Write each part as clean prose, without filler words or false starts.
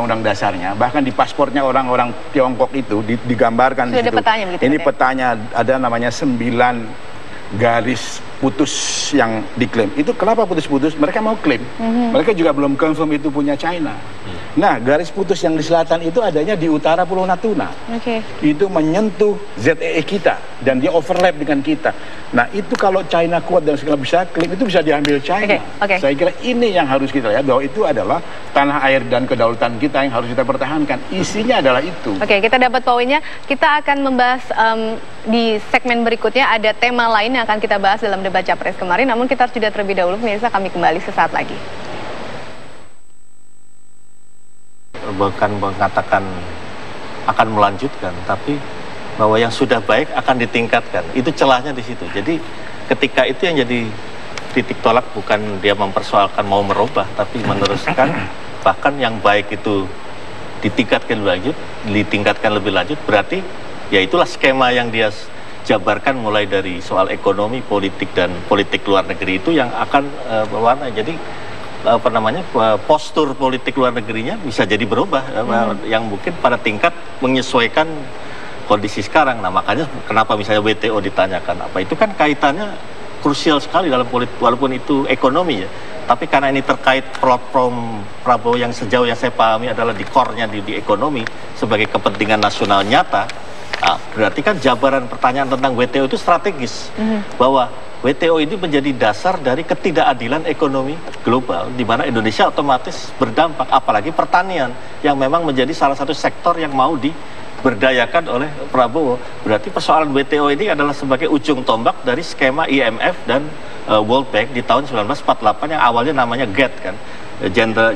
undang dasarnya, bahkan di paspornya orang-orang Tiongkok itu digambarkan di situ. Petanya, begitu, ini petanya ada namanya 9 garis putus yang diklaim. Itu kenapa putus-putus? Mereka mau klaim. Mereka juga belum confirm itu punya China. Nah, garis putus yang di selatan itu adanya di utara Pulau Natuna. Itu menyentuh ZEE kita dan dia overlap dengan kita. Nah, itu kalau China kuat dan segala bisa klaim, itu bisa diambil China. Saya kira ini yang harus kita lihat, bahwa itu adalah tanah air dan kedaulatan kita yang harus kita pertahankan. Isinya adalah itu. Kita dapat poinnya. Kita akan membahas di segmen berikutnya, ada tema lain yang akan kita bahas dalam debat Capres kemarin. Namun kita harus jeda terlebih dahulu, pemirsa. Kami kembali sesaat lagi. Bukan mengatakan akan melanjutkan, tapi bahwa yang sudah baik akan ditingkatkan. Itu celahnya di situ. Jadi ketika itu yang jadi titik tolak, bukan dia mempersoalkan mau merubah, tapi meneruskan. Bahkan yang baik itu ditingkatkan lebih lanjut, berarti ya itulah skema yang dia jabarkan mulai dari soal ekonomi, politik, dan politik luar negeri itu yang akan berwarna. Jadi postur politik luar negerinya bisa jadi berubah, yang mungkin pada tingkat menyesuaikan kondisi sekarang. Nah, makanya kenapa misalnya WTO ditanyakan apa, itu kan kaitannya krusial sekali dalam politik, walaupun itu ekonomi ya, tapi karena ini terkait platform Prabowo yang sejauh yang saya pahami adalah di core-nya di ekonomi sebagai kepentingan nasional nyata. Nah, berarti kan jabaran pertanyaan tentang WTO itu strategis, bahwa WTO ini menjadi dasar dari ketidakadilan ekonomi global, di mana Indonesia otomatis berdampak, apalagi pertanian yang memang menjadi salah satu sektor yang mau diberdayakan oleh Prabowo. Berarti persoalan WTO ini adalah sebagai ujung tombak dari skema IMF dan World Bank di tahun 1948 yang awalnya namanya GATT kan,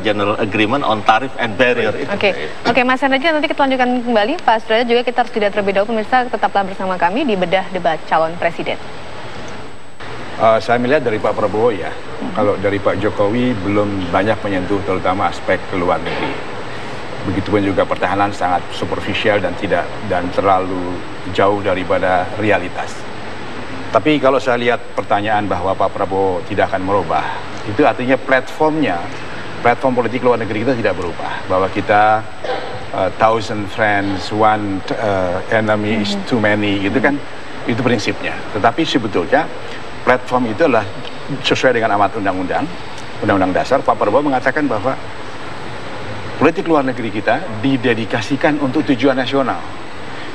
General Agreement on Tariff and Barrier. Oke, Mas Hendrajit, nanti kita lanjutkan kembali. Pak Sudrajat juga kita harus jeda terlebih dahulu, pemirsa. Tetaplah bersama kami di Bedah Debat Calon Presiden. Saya melihat dari Pak Prabowo ya, kalau dari Pak Jokowi belum banyak menyentuh terutama aspek luar negeri. Begitupun juga pertahanan sangat superficial dan terlalu jauh daripada realitas. Tapi kalau saya lihat pertanyaan bahwa Pak Prabowo tidak akan merubah, itu artinya platform politik luar negeri kita tidak berubah. Bahwa kita thousand friends, one enemy is too many, gitu kan, itu prinsipnya. Tetapi sebetulnya platform itu adalah sesuai dengan amat undang-undang dasar. Pak Prabowo mengatakan bahwa politik luar negeri kita didedikasikan untuk tujuan nasional.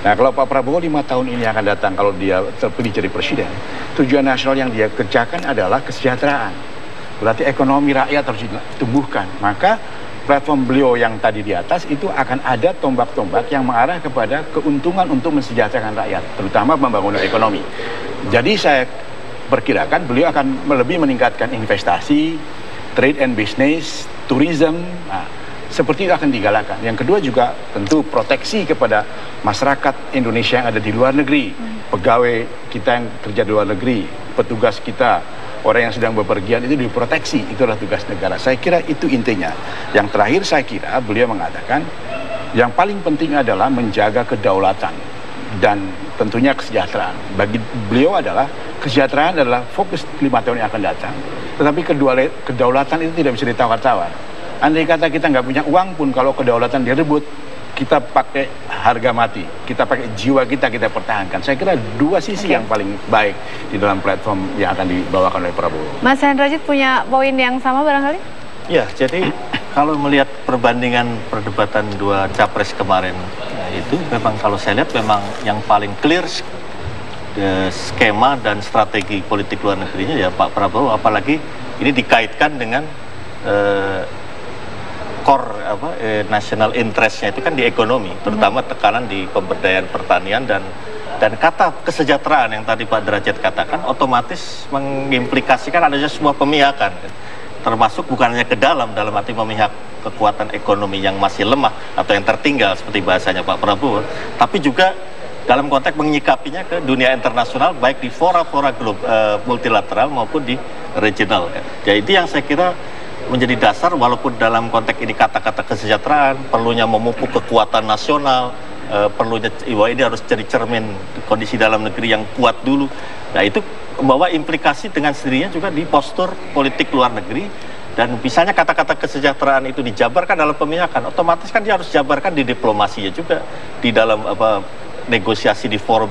Nah, kalau Pak Prabowo 5 tahun ini akan datang, kalau dia terpilih jadi presiden, tujuan nasional yang dia kerjakan adalah kesejahteraan. Berarti ekonomi rakyat harus ditumbuhkan. Maka platform beliau yang tadi di atas itu akan ada tombak-tombak yang mengarah kepada keuntungan untuk mensejahterakan rakyat, terutama pembangunan ekonomi. Jadi saya perkirakan beliau akan lebih meningkatkan investasi, trade and business, tourism, seperti itu akan digalakkan. Yang kedua juga tentu proteksi kepada masyarakat Indonesia yang ada di luar negeri, pegawai kita yang kerja di luar negeri, petugas kita, orang yang sedang bepergian itu diproteksi, itulah tugas negara. Saya kira itu intinya. Yang terakhir saya kira beliau mengatakan yang paling penting adalah menjaga kedaulatan dan tentunya kesejahteraan. Bagi beliau adalah kesejahteraan adalah fokus 5 tahun yang akan datang. Tetapi kedaulatan itu tidak bisa ditawar-tawar. Andai kata kita nggak punya uang pun, kalau kedaulatan direbut, kita pakai harga mati, kita pakai jiwa kita pertahankan. Saya kira dua sisi yang paling baik di dalam platform yang akan dibawakan oleh Prabowo. Mas Hendrajit punya poin yang sama barangkali? Ya, jadi kalau melihat perbandingan perdebatan dua capres kemarin, itu memang kalau saya lihat memang yang paling clear skema dan strategi politik luar negerinya ya Pak Prabowo, apalagi ini dikaitkan dengan core national interest-nya itu kan di ekonomi, terutama tekanan di pemberdayaan pertanian dan kata kesejahteraan yang tadi Pak Derajat katakan otomatis mengimplikasikan adanya sebuah pemihakan, termasuk bukan hanya ke dalam arti memihak kekuatan ekonomi yang masih lemah atau yang tertinggal seperti bahasanya Pak Prabowo, tapi juga dalam konteks menyikapinya ke dunia internasional, baik di fora-fora multilateral maupun di regional. Jadi itu yang saya kira menjadi dasar, walaupun dalam konteks ini kata-kata kesejahteraan, perlunya memupuk kekuatan nasional, perlunya ini harus jadi cermin kondisi dalam negeri yang kuat dulu. Nah itu membawa implikasi dengan sendirinya juga di postur politik luar negeri Dan misalnya kata-kata kesejahteraan itu dijabarkan dalam pemihakan, otomatis kan dia harus jabarkan di diplomasinya juga, di dalam negosiasi di forum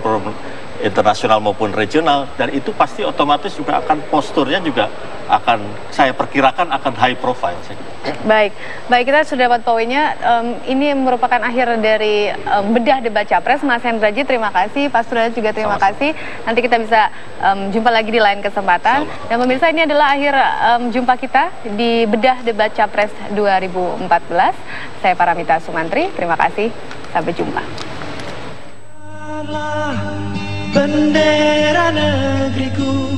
internasional maupun regional, dan itu pasti otomatis juga akan posturnya juga akan, saya perkirakan akan high profile. Baik, kita sudah dapat poinnya. Ini merupakan akhir dari bedah debat capres. Mas Hendraji, terima kasih. Pak Sudrajat juga terima kasih. Nanti kita bisa jumpa lagi di lain kesempatan. Dan pemirsa, ini adalah akhir jumpa kita di bedah debat capres 2014. Saya Paramita Sumantri. Terima kasih. Sampai jumpa. Bendera negeriku